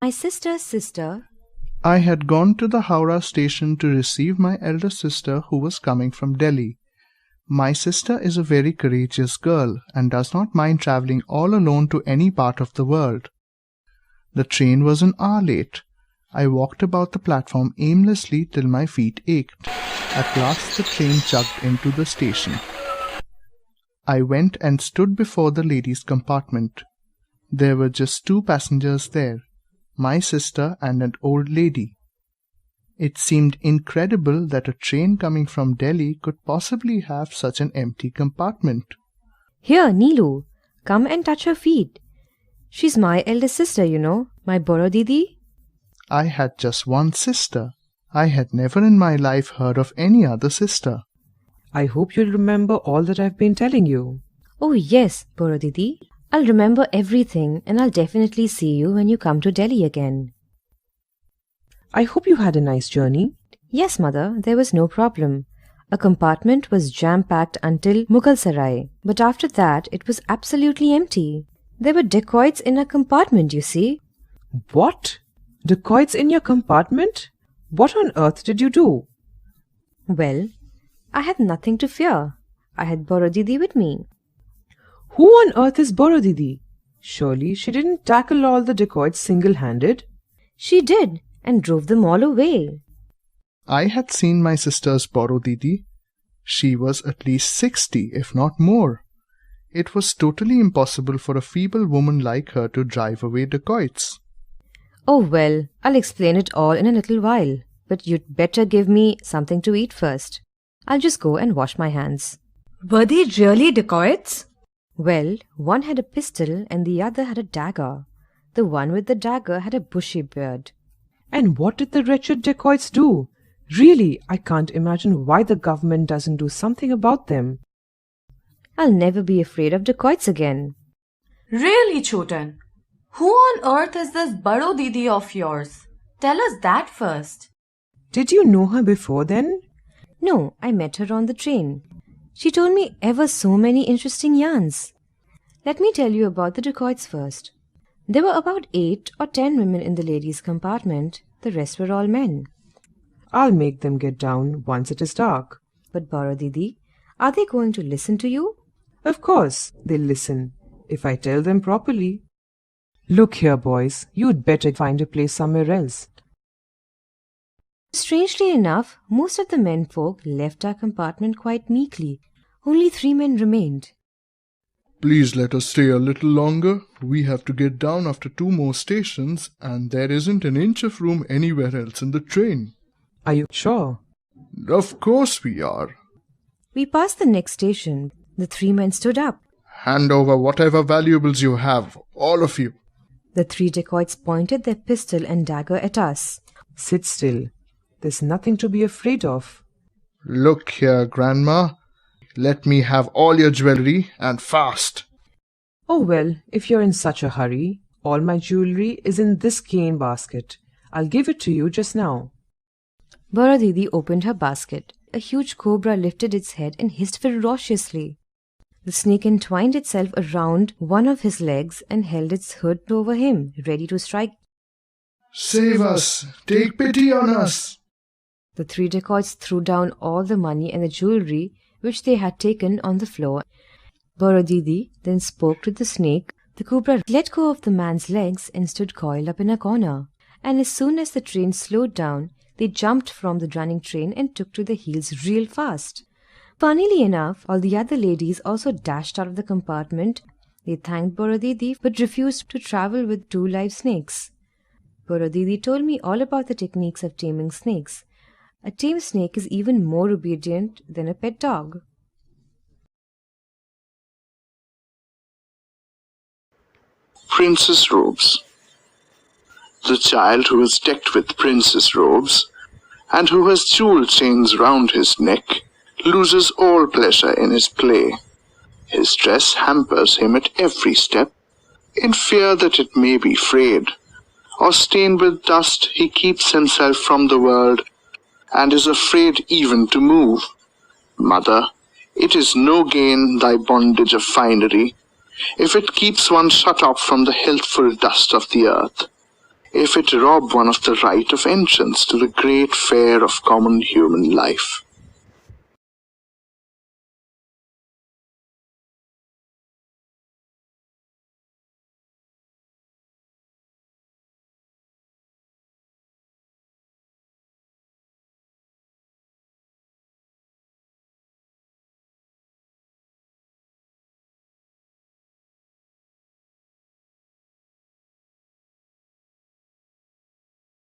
My sister's sister. I had gone to the Howrah station to receive my elder sister who was coming from Delhi. My sister is a very courageous girl and does not mind travelling all alone to any part of the world. The train was an hour late. I walked about the platform aimlessly till my feet ached. At last the train chugged into the station. I went and stood before the ladies' compartment. There were just 2 passengers there, my sister and an old lady. It seemed incredible that a train coming from Delhi could possibly have such an empty compartment. Here, Neelu, come and touch her feet. She's my elder sister, you know, my Boro Didi. I had just one sister. I had never in my life heard of any other sister. I hope you'll remember all that I've been telling you. Oh yes, Boro Didi. I'll remember everything and I'll definitely see you when you come to Delhi again. I hope you had a nice journey. Yes, Mother, there was no problem. A compartment was jam-packed until Mughal Sarai, but after that it was absolutely empty. There were dacoits in a compartment, you see. What? Dacoits in your compartment? What on earth did you do? Well, I had nothing to fear. I had Boro Didi with me. Who on earth is Boro Didi? Surely she didn't tackle all the dacoits single-handed? She did, and drove them all away. I had seen my sister's Boro Didi. She was at least 60, if not more. It was totally impossible for a feeble woman like her to drive away dacoits. Oh well, I'll explain it all in a little while, but you'd better give me something to eat first. I'll just go and wash my hands. Were they really dacoits? Well, one had a pistol and the other had a dagger. The one with the dagger had a bushy beard. And what did the wretched dacoits do? Really, I can't imagine why the government doesn't do something about them. I'll never be afraid of dacoits again. Really, Chotan? Who on earth is this Bado Didi of yours? Tell us that first. Did you know her before then? No, I met her on the train. She told me ever so many interesting yarns. Let me tell you about the dacoits first. There were about 8 or 10 women in the ladies' compartment. The rest were all men. I'll make them get down once it is dark. But Boro Didi, are they going to listen to you? Of course, they'll listen, if I tell them properly. Look here, boys, you'd better find a place somewhere else. Strangely enough, most of the menfolk left our compartment quite meekly. Only 3 men remained. Please let us stay a little longer. We have to get down after 2 more stations, and there isn't an inch of room anywhere else in the train. Are you sure? Of course we are. We passed the next station. The 3 men stood up. Hand over whatever valuables you have, all of you. The 3 dacoits pointed their pistol and dagger at us. Sit still. There's nothing to be afraid of. Look here, Grandma. Let me have all your jewellery, and fast. Oh well, if you're in such a hurry, all my jewellery is in this cane basket. I'll give it to you just now. Boro Didi opened her basket. A huge cobra lifted its head and hissed ferociously. The snake entwined itself around one of his legs and held its hood over him, ready to strike. Save us! Take pity on us! The 3 dacoits threw down all the money and the jewellery which they had taken on the floor. Boro Didi then spoke to the snake. The cobra let go of the man's legs and stood coiled up in a corner. And as soon as the train slowed down, they jumped from the running train and took to their heels real fast. Funnily enough, all the other ladies also dashed out of the compartment. They thanked Boro Didi but refused to travel with 2 live snakes. Boro Didi told me all about the techniques of taming snakes. A tame snake is even more obedient than a pet dog. Princess Robes. The child who is decked with princess robes, and who has jewel chains round his neck, loses all pleasure in his play. His dress hampers him at every step, in fear that it may be frayed, or stained with dust. He keeps himself from the world, and is afraid even to move. Mother, it is no gain thy bondage of finery, if it keeps one shut up from the healthful dust of the earth. if it rob one of the right of entrance to the great fair of common human life.